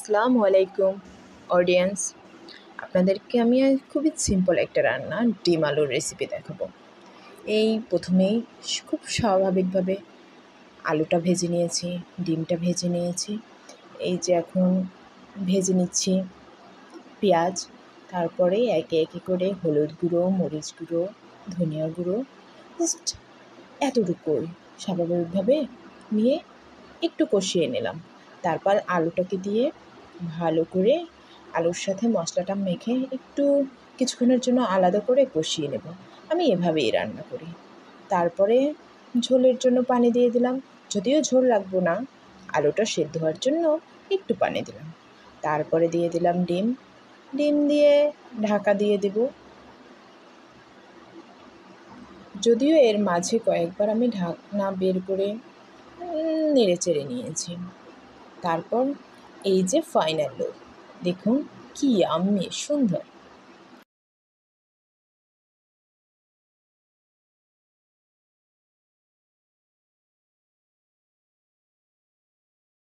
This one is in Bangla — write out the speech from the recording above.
আসসালামু আলাইকুম অডিয়েন্স। আপনাদেরকে আমি খুবই সিম্পল একটা রান্না ডিম আলুর রেসিপি দেখাবো। এই প্রথমেই খুব স্বাভাবিকভাবে আলুটা ভেজে নিয়েছি, ডিমটা ভেজে নিয়েছি। এই যে এখন ভেজে নিচ্ছি পেঁয়াজ, তারপরে একে একে করে হলুদ গুঁড়ো, মরিচ গুঁড়ো, ধনিয়া গুঁড়ো, জাস্ট এতটুকুই স্বাভাবিকভাবে নিয়ে একটু কষিয়ে নিলাম। তারপর আলুটাকে দিয়ে ভালো করে আলুর সাথে মশলাটা মেখে একটু কিছুক্ষণের জন্য আলাদা করে কষিয়ে নেব। আমি এভাবেই রান্না করি। তারপরে ঝোলের জন্য পানি দিয়ে দিলাম, যদিও ঝোল লাগবো না, আলুটা সেদ্ধ হওয়ার জন্য একটু পানি দিলাম। তারপরে দিয়ে দিলাম ডিম, ডিম দিয়ে ঢাকা দিয়ে দেব। যদিও এর মাঝে কয়েকবার আমি ঢাকনা বের করে নেড়ে চেড়ে নিয়েছি। তারপর এই যে ফাইনাল লুক, দেখুন কি ইয়াম্মি সুন্দর।